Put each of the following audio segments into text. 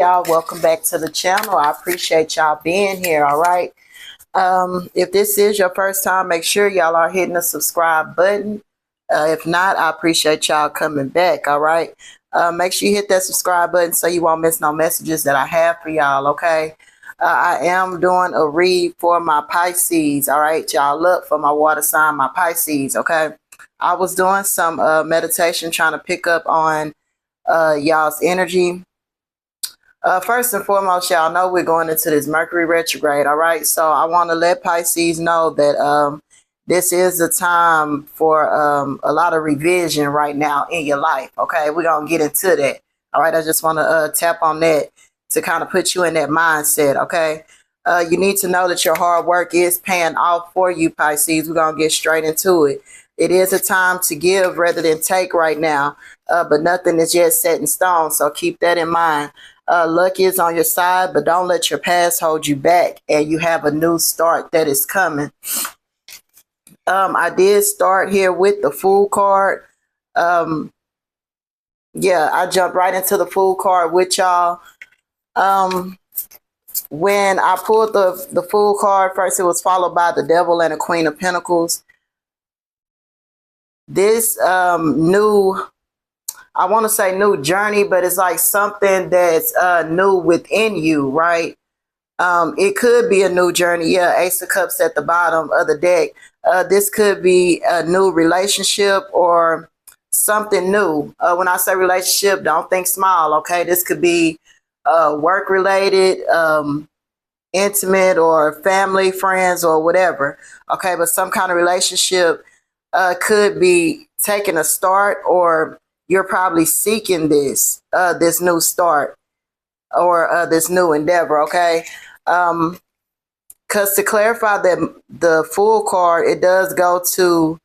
Y'all, welcome back to the channel. I appreciate y'all being here. All right. If this is your first time, make sure y'all are hitting the subscribe button. If not, I appreciate y'all coming back. All right. Make sure you hit that subscribe button so you won't miss no messages that I have for y'all. Okay. I am doing a read for my Pisces. All right. Y'all look for my water sign, my Pisces. Okay. I was doing some meditation trying to pick up on y'all's energy. First and foremost, y'all know we're going into this Mercury retrograde, all right? So I want to let Pisces know that this is the time for a lot of revision right now in your life, okay? We're going to get into that, all right? I just want to tap on that to kind of put you in that mindset, okay? You need to know that your hard work is paying off for you, Pisces. We're going to get straight into it. It is a time to give rather than take right now, but nothing is yet set in stone, so keep that in mind. Luck is on your side, but don't let your past hold you back, and you have a new start that is coming. I did start here with the Fool card. Yeah, I jumped right into the Fool card with y'all. When I pulled the Fool card, first it was followed by the Devil and the Queen of Pentacles. This new, I want to say new journey, but it's like something that's new within you, right? It could be a new journey. Yeah, Ace of Cups at the bottom of the deck. This could be a new relationship or something new. When I say relationship, don't think small, okay? This could be work-related, intimate, or family, friends, or whatever, okay? But some kind of relationship could be taking a start, or you're probably seeking this new start or this new endeavor, okay? Because to clarify that the Fool card, it does go to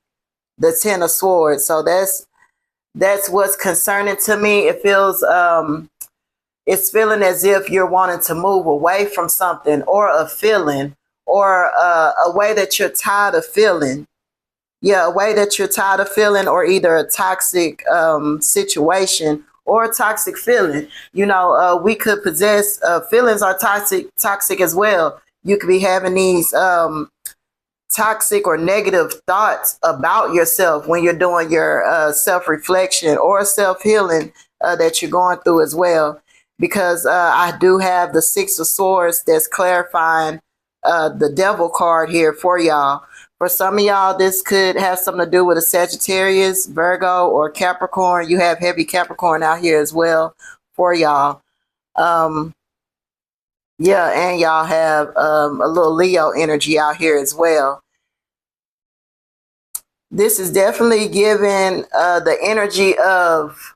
the Ten of Swords. So that's what's concerning to me. It feels it's feeling as if you're wanting to move away from something or a feeling or a way that you're tired of feeling. Yeah, a way that you're tired of feeling, or either a toxic situation or a toxic feeling. You know, we could possess feelings are toxic as well. You could be having these toxic or negative thoughts about yourself when you're doing your self-reflection or self-healing that you're going through as well. Because I do have the Six of Swords that's clarifying the Devil card here for y'all. For some of y'all, this could have something to do with a Sagittarius, Virgo, or Capricorn. You have heavy Capricorn out here as well for y'all. Yeah, and y'all have a little Leo energy out here as well. This is definitely giving the energy of,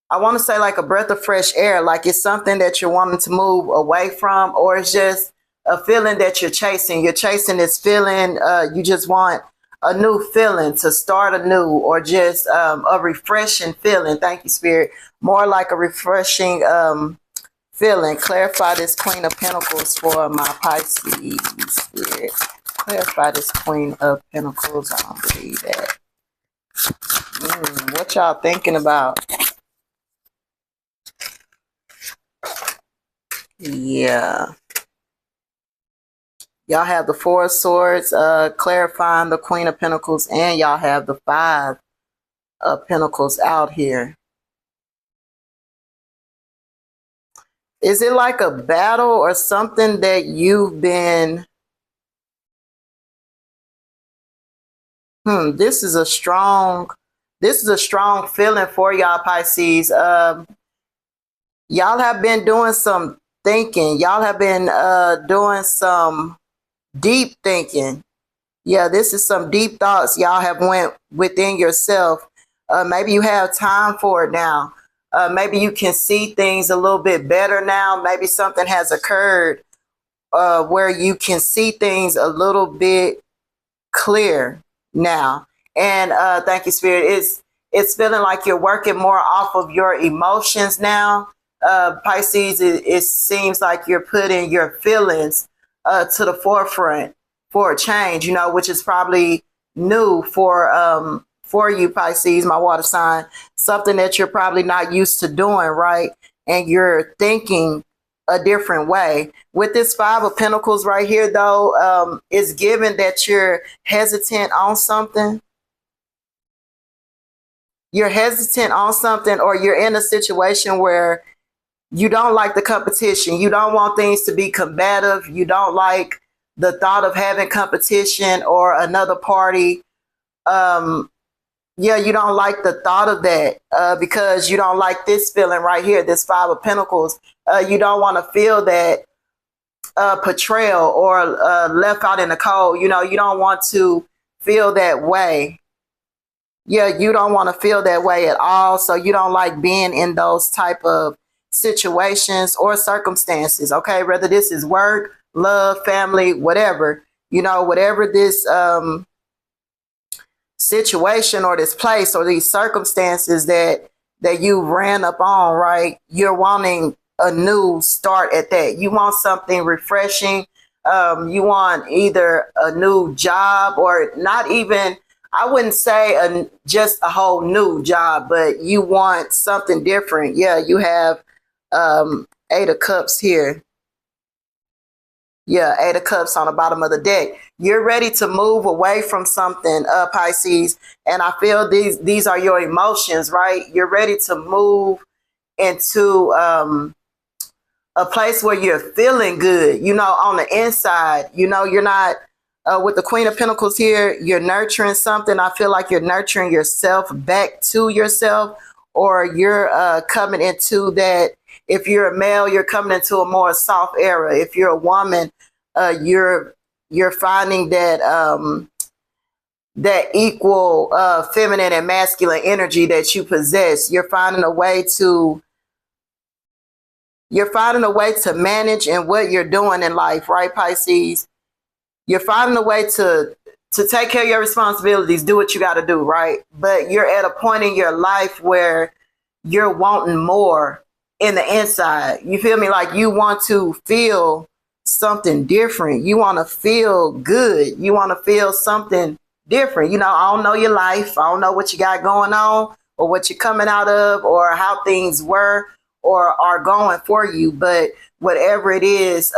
I want to say like a breath of fresh air, like it's something that you're wanting to move away from, or it's just a feeling that you're chasing. You're chasing this feeling. You just want a new feeling to start anew, or just a refreshing feeling. Thank you, Spirit. More like a refreshing feeling. Clarify this Queen of Pentacles for my Pisces, Spirit. Clarify this Queen of Pentacles. I don't believe that. What y'all thinking about? Yeah. Y'all have the Four of Swords clarifying the Queen of Pentacles, and y'all have the Five of Pentacles out here. Is it like a battle or something that you've been... This is a strong feeling for y'all, Pisces. Y'all have been doing some thinking. Y'all have been doing some deep thinking. Yeah, this is some deep thoughts y'all have went within yourself. Maybe you have time for it now. Maybe you can see things a little bit better now. Maybe something has occurred where you can see things a little bit clear now. And thank you, Spirit. It's feeling like you're working more off of your emotions now. Pisces, it seems like you're putting your feelings to the forefront for a change, you know, which is probably new for you, Pisces, my water sign. Something that you're probably not used to doing, right? and you're thinking a different way. With this Five of Pentacles right here, though, it's given that you're hesitant on something. You're hesitant on something, or you're in a situation where you don't like the competition. You don't want things to be combative. You don't like the thought of having competition or another party. Yeah, you don't like the thought of that because you don't like this feeling right here, this Five of Pentacles. You don't want to feel that betrayal or left out in the cold. You know, you don't want to feel that way. Yeah, you don't want to feel that way at all. So you don't like being in those type of situations or circumstances. Okay, whether this is work, love, family, whatever, you know, whatever this situation or this place or these circumstances that you ran up on, right? You're wanting a new start at that. You want something refreshing. You want either a new job, or not even, I wouldn't say just a whole new job, but you want something different. Yeah, you have Eight of Cups here. Yeah, Eight of Cups on the bottom of the deck. You're ready to move away from something, Pisces, and I feel these are your emotions, right? You're ready to move into a place where you're feeling good, you know, on the inside. You know, you're not with the Queen of Pentacles here, you're nurturing something. I feel like you're nurturing yourself back to yourself, or you're coming into that. If you're a male, you're coming into a more soft era. If you're a woman, you're finding that that equal feminine and masculine energy that you possess. You're finding a way to manage in what you're doing in life, right, Pisces? You're finding a way to take care of your responsibilities, do what you got to do, right? But you're at a point in your life where you're wanting more in the inside. You feel me? Like you want to feel something different. You want to feel good. You want to feel something different. You know, I don't know your life. I don't know what you got going on or what you're coming out of or how things were or are going for you. But whatever it is,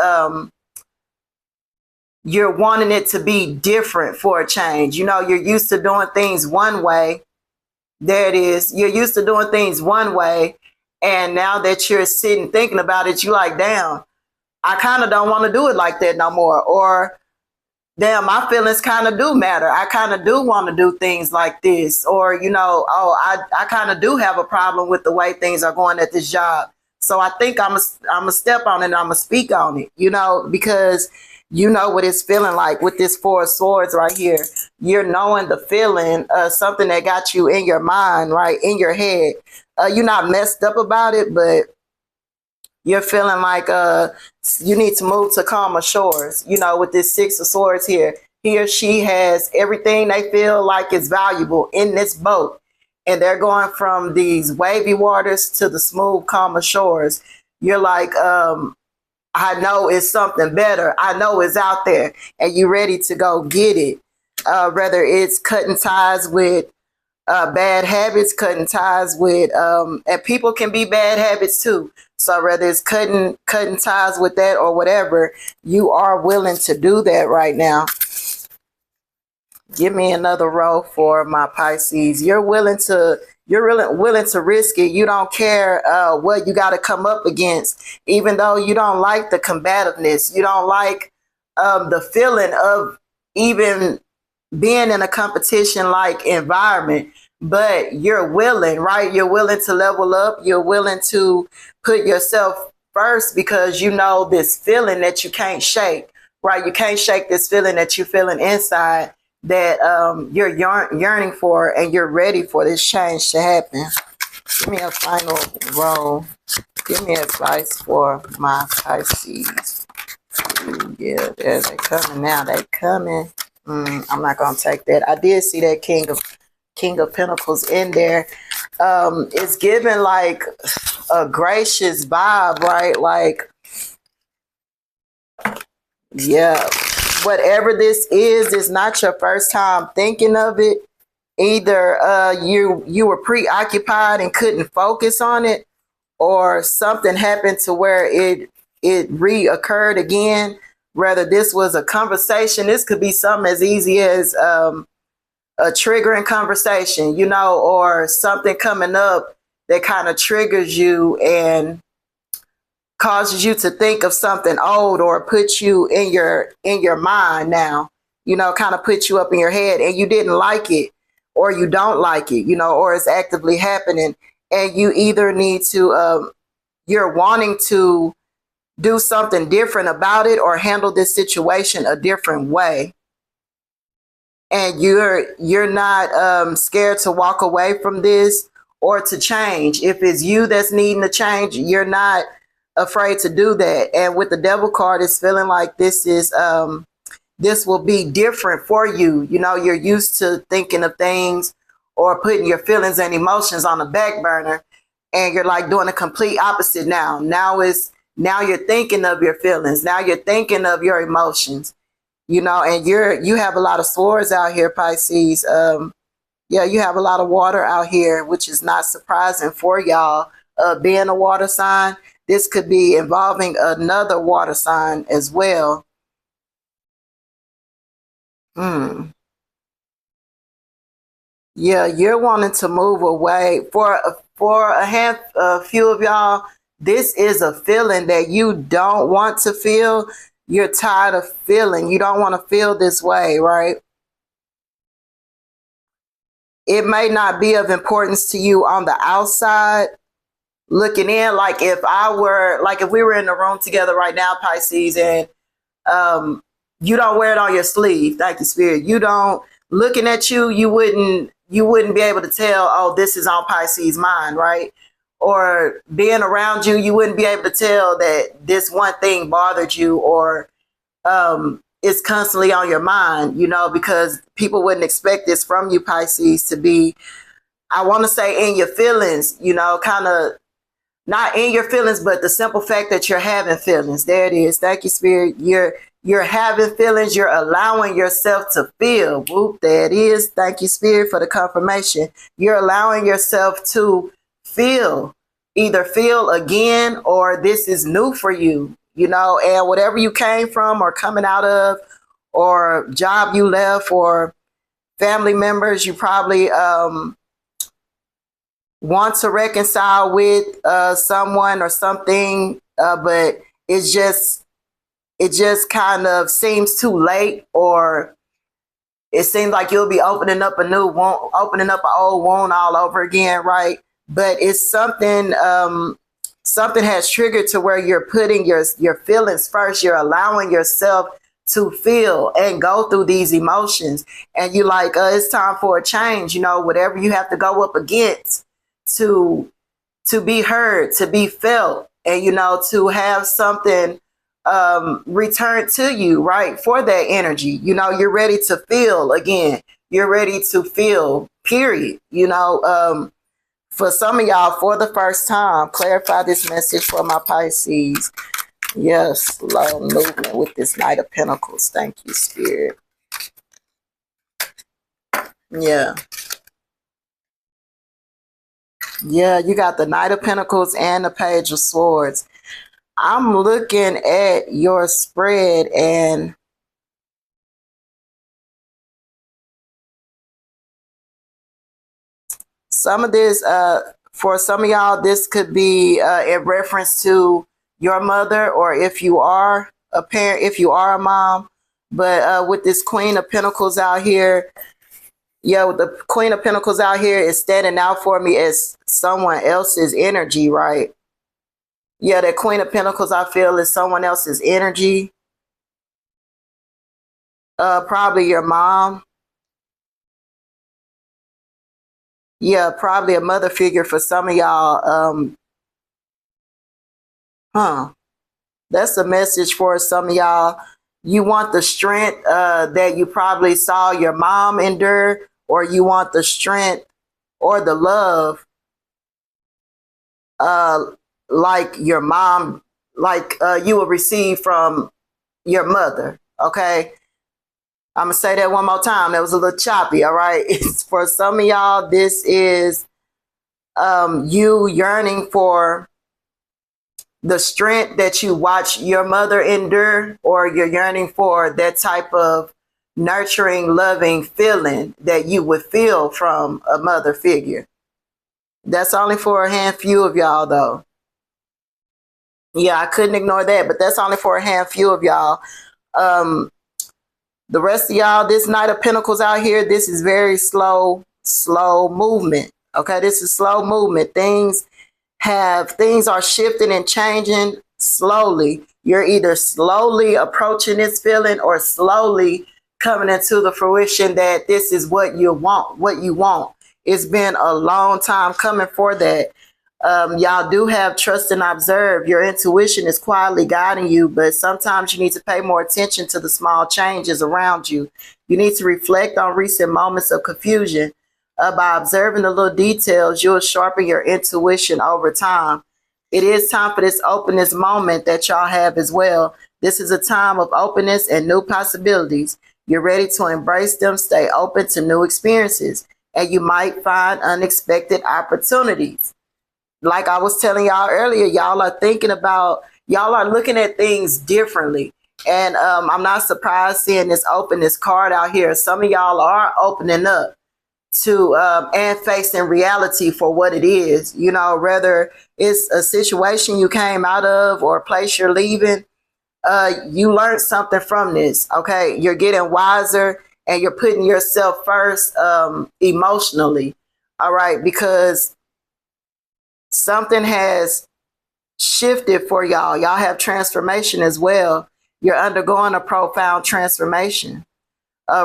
you're wanting it to be different for a change. You know, you're used to doing things one way. There it is. You're used to doing things one way. And now that you're sitting thinking about it, you're like, damn, I kind of don't want to do it like that no more. Or, damn, my feelings kind of do matter. I kind of do want to do things like this. Or, you know, oh, I kind of do have a problem with the way things are going at this job. So I think I'm a step on it and I'm going to speak on it, you know, because you know what it's feeling like with this Four of Swords right here. You're knowing the feeling, something that got you in your mind, right, in your head. You're not messed up about it, but you're feeling like you need to move to calmer shores. You know, with this Six of Swords here, he or she has everything they feel like is valuable in this boat. And they're going from these wavy waters to the smooth, calmer shores. You're like, I know it's something better. I know it's out there, and you're ready to go get it. Whether it's cutting ties with bad habits, cutting ties with, and people can be bad habits too. So whether it's cutting ties with that or whatever, you are willing to do that right now. Give me another row for my Pisces. You're willing to risk it. You don't care what you got to come up against, even though you don't like the combativeness. You don't like the feeling of even being in a competition-like environment, but you're willing, right? You're willing to level up. You're willing to put yourself first because you know this feeling that you can't shake, right? You can't shake this feeling that you're feeling inside, that you're yearning for, and you're ready for this change to happen. Give me a final roll. Give me advice for my Pisces. Ooh, yeah, they're coming now. They coming. I'm not gonna take that. I did see that King of Pentacles in there. It's giving like a gracious vibe, right? Like, yeah. Whatever this is not your first time thinking of it. Either you were preoccupied and couldn't focus on it, or something happened to where it reoccurred again. Whether this was a conversation, this could be something as easy as a triggering conversation, you know, or something coming up that kind of triggers you and causes you to think of something old, or puts you in your mind now, you know, kind of puts you up in your head and you didn't like it, or you don't like it, you know, or it's actively happening, and you either need to you're wanting to do something different about it or handle this situation a different way, and you're not scared to walk away from this or to change. If it's you that's needing to change, you're not afraid to do that. And with the devil card, it's feeling like this will be different for you. You know, you're used to thinking of things or putting your feelings and emotions on the back burner, and you're like doing a complete opposite now. Now you're thinking of your feelings. Now you're thinking of your emotions, you know, and you have a lot of swords out here, Pisces. Yeah, you have a lot of water out here, which is not surprising for y'all. Being a water sign, this could be involving another water sign as well. Yeah, you're wanting to move away. For a few of y'all, this is a feeling that you don't want to feel. You're tired of feeling. You don't want to feel this way, right? It may not be of importance to you on the outside looking in. Like if we were in the room together right now, Pisces, and you don't wear it on your sleeve. Thank you, Spirit. You don't, looking at you, you wouldn't be able to tell, oh, this is on Pisces' mind, right? Or being around you, you wouldn't be able to tell that this one thing bothered you, or it's constantly on your mind, you know, because people wouldn't expect this from you, Pisces, to be, I want to say, in your feelings, you know, kind of not in your feelings, but the simple fact that you're having feelings. There it is. Thank you, Spirit. You're having feelings. You're allowing yourself to feel. Whoop, there it is. Thank you, Spirit, for the confirmation. You're allowing yourself to feel, either feel again, or this is new for you, you know, and whatever you came from or coming out of, or job you left, or family members you probably want to reconcile with someone or something, but it just kind of seems too late, or it seems like you'll be opening up an old wound all over again, right? But it's something has triggered to where you're putting your feelings first. You're allowing yourself to feel and go through these emotions, and you like, it's time for a change, you know, whatever you have to go up against to be heard, to be felt, and, you know, to have something return to you, right? For that energy, you know, you're ready to feel again. You're ready to feel, period. You know, for some of y'all, for the first time, clarify this message for my Pisces. Yes, slow movement with this Knight of Pentacles. Thank you, Spirit. Yeah. Yeah, you got the Knight of Pentacles and the Page of Swords. I'm looking at your spread, and some of this, for some of y'all, this could be in reference to your mother, or if you are a parent, if you are a mom. But with this Queen of Pentacles out here, yeah, with the Queen of Pentacles out here is standing out for me as someone else's energy, right? Yeah, the Queen of Pentacles, I feel, is someone else's energy. Probably your mom. Yeah, probably a mother figure for some of y'all. That's a message for some of y'all. You want the strength that you probably saw your mom endure, or you want the strength or the love like your mom, like you will receive from your mother. Okay, I'm gonna say that one more time. That was a little choppy. All right. For some of y'all, this is you yearning for the strength that you watch your mother endure, or you're yearning for that type of nurturing, loving feeling that you would feel from a mother figure. That's only for a handful of y'all, though. Yeah, I couldn't ignore that, but that's only for a handful of y'all. Um, the rest of y'all, this Knight of Pentacles out here, this is very slow movement. Okay, this is slow movement. Things are shifting and changing slowly. You're either slowly approaching this feeling or slowly coming into the fruition that this is what you want. It's been a long time coming for that. Y'all do have trust and observe. Your intuition is quietly guiding you, but sometimes you need to pay more attention to the small changes around you. You need to reflect on recent moments of confusion. By observing the little details, you'll sharpen your intuition over time. It is time for this openness moment that y'all have as well. This is a time of openness and new possibilities. You're ready to embrace them, stay open to new experiences, and you might find unexpected opportunities. Like I was telling y'all earlier, y'all are looking at things differently. And I'm not surprised seeing this openness card out here. Some of y'all are opening up to and facing reality for what it is. You know, whether it's a situation you came out of or a place you're leaving, you learned something from this. Okay, you're getting wiser and you're putting yourself first emotionally. All right, because something has shifted for y'all. Y'all have transformation as well. You're undergoing a profound transformation.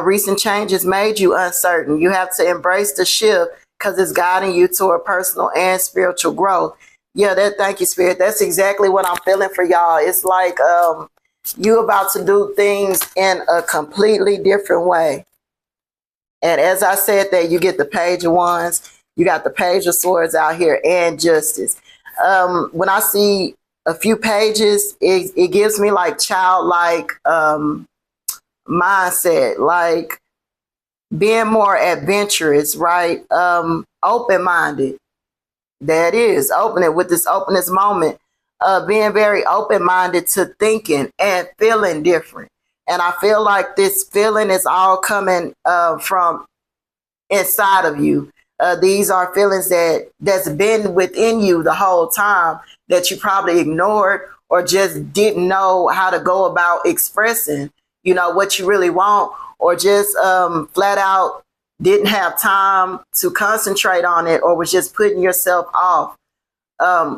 Recent changes made you uncertain. You have to embrace the shift because it's guiding you toward personal and spiritual growth. Yeah, thank you, Spirit. That's exactly what I'm feeling for y'all. It's like you about to do things in a completely different way. And as I said that, you get the Page of Wands, you got the Page of Swords out here, and Justice. When I see a few pages, it gives me like childlike mindset, like being more adventurous, right? Open-minded. That is opening with this openness moment, being very open-minded to thinking and feeling different. And I feel like this feeling is all coming from inside of you. These are feelings that's been within you the whole time that you probably ignored or just didn't know how to go about expressing, you know, what you really want, or just flat out didn't have time to concentrate on it, or was just putting yourself off,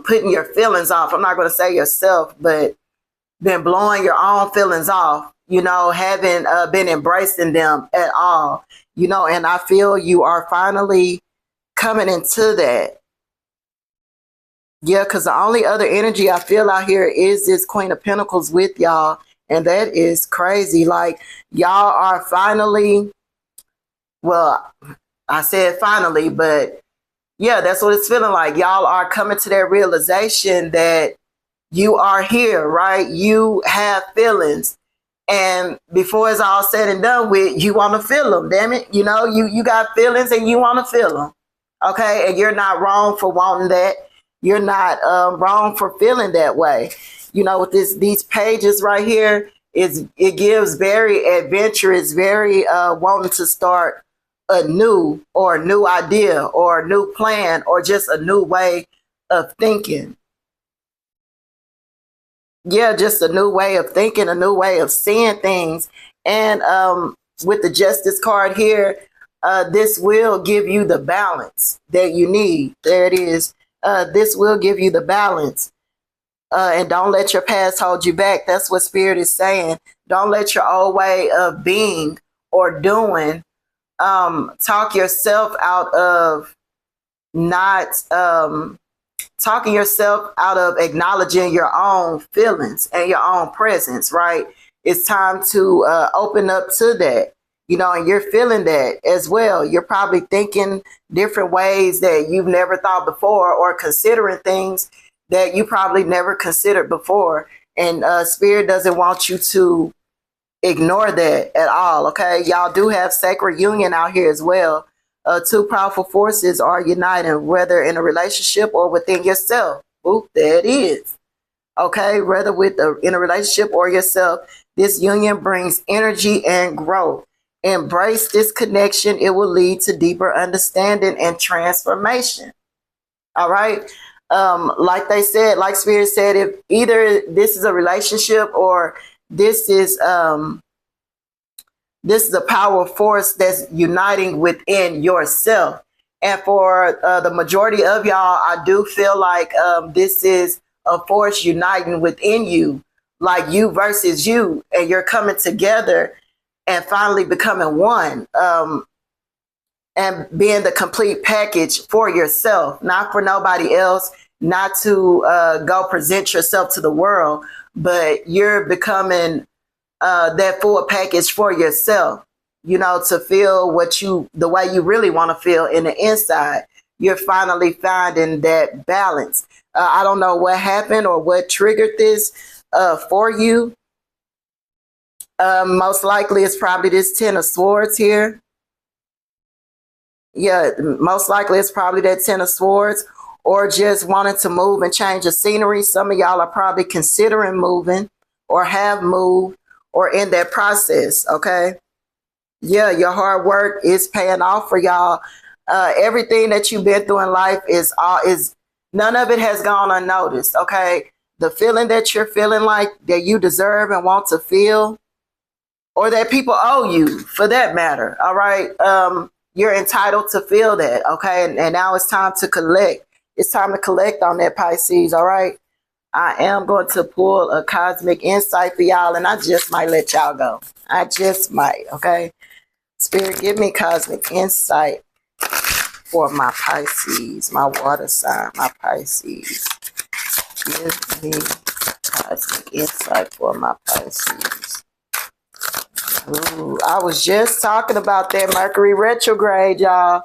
putting your feelings off. I'm not going to say yourself, but been blowing your own feelings off, you know, haven't been embracing them at all, you know, and I feel you are finally coming into that. Yeah, because the only other energy I feel out here is this Queen of Pentacles with y'all. And that is crazy. Like, y'all are finally, well, I said finally, but yeah, that's what it's feeling like. Y'all are coming to that realization that you are here, right? You have feelings. And before it's all said and done with, you want to feel them, damn it. You know, you got feelings and you want to feel them. Okay. And you're not wrong for wanting that. You're not wrong for feeling that way. You know, with these pages right here, it gives very adventurous, very wanting to start a new idea or a new plan or just a new way of thinking. Yeah, just a new way of thinking, a new way of seeing things. And with the Justice card here, this will give you the balance that you need. There it is. This will give you the balance. And don't let your past hold you back. That's what Spirit is saying. Don't let your old way of being or doing talk yourself out of not talking yourself out of acknowledging your own feelings and your own presence, right? It's time to open up to that, you know, and you're feeling that as well. You're probably thinking different ways that you've never thought before, or considering things that you probably never considered before. And Spirit doesn't want you to ignore that at all. Okay. Y'all do have sacred union out here as well. Two powerful forces are uniting, whether in a relationship or within yourself. Oop, there it is. Okay, whether in a relationship or yourself, this union brings energy and growth. Embrace this connection. It will lead to deeper understanding and transformation. All right. Like they said, like Spirit said, if either this is a relationship or this is a power force that's uniting within yourself. And for the majority of y'all, I do feel like this is a force uniting within you, like you versus you, and you're coming together and finally becoming one, and being the complete package for yourself, not for nobody else, not to go present yourself to the world, but you're becoming that full package for yourself, to feel the way you really want to feel in the inside. You're finally finding that balance. I don't know what happened or what triggered this for you. Most likely it's probably this 10 of Swords here. Yeah, most likely it's probably that 10 of Swords, or just wanting to move and change the scenery. Some of y'all are probably considering moving or have moved or in that process, okay? Yeah, your hard work is paying off for y'all. Everything that you've been through in life is none of it has gone unnoticed, okay? The feeling that you're feeling like that you deserve and want to feel, or that people owe you for that matter, all right? You're entitled to feel that, okay? And now it's time to collect. It's time to collect on that, Pisces, all right? I am going to pull a cosmic insight for y'all, and I just might let y'all go. I just might, okay? Spirit, give me cosmic insight for my Pisces, my water sign, my Pisces. Give me cosmic insight for my Pisces. Ooh, I was just talking about that Mercury retrograde, y'all.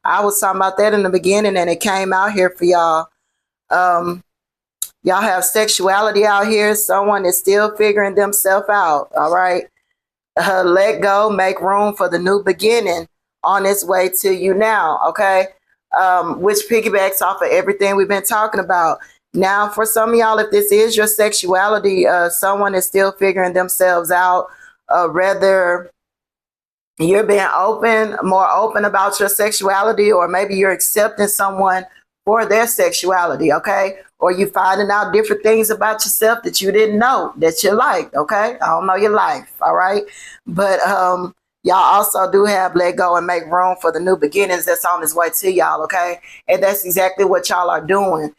I was talking about that in the beginning, and it came out here for y'all. Y'all have sexuality out here. Someone is still figuring themselves out, all right? Let go, make room for the new beginning on its way to you now, okay? Which piggybacks off of everything we've been talking about. Now, for some of y'all, if this is your sexuality, someone is still figuring themselves out. Whether you're being more open about your sexuality, or maybe you're accepting someone for their sexuality, okay? Or you finding out different things about yourself that you didn't know that you liked, okay? I don't know your life, all right? But y'all also do have let go and make room for the new beginnings that's on its way to y'all, okay? And that's exactly what y'all are doing.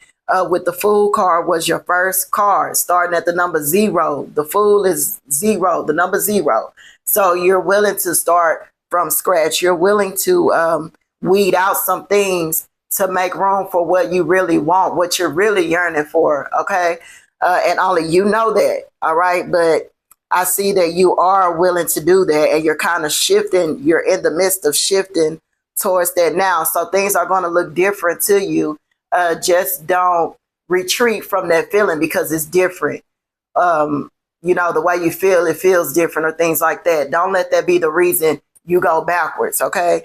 With the Fool card was your first card, starting at the number 0. The Fool is 0, the number 0. So you're willing to start from scratch. You're willing to weed out some things to make room for what you really want, what you're really yearning for, okay? And only you know that, all right? But I see that you are willing to do that, and you're kind of shifting. You're in the midst of shifting towards that now. So things are going to look different to you. Just don't retreat from that feeling because it's different. The way you feel, it feels different, or things like that. Don't let that be the reason you go backwards, okay?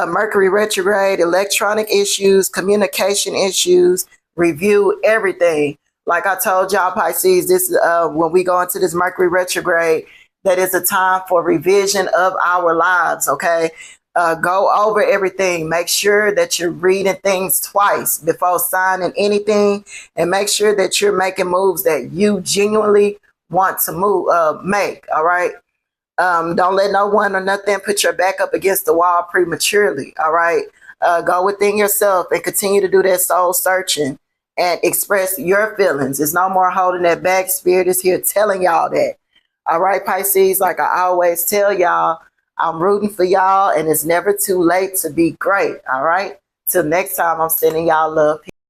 Mercury retrograde, electronic issues, communication issues, review everything. Like I told y'all, Pisces, this when we go into this Mercury retrograde, that is a time for revision of our lives, okay? Go over everything. Make sure that you're reading things twice before signing anything, and make sure that you're making moves that you genuinely want to make, all right? Don't let no one or nothing put your back up against the wall prematurely, all right? Go within yourself and continue to do that soul searching and express your feelings. There's no more holding that back. Spirit is here telling y'all that. All right, Pisces, like I always tell y'all, I'm rooting for y'all, and it's never too late to be great, all right? Till next time, I'm sending y'all love.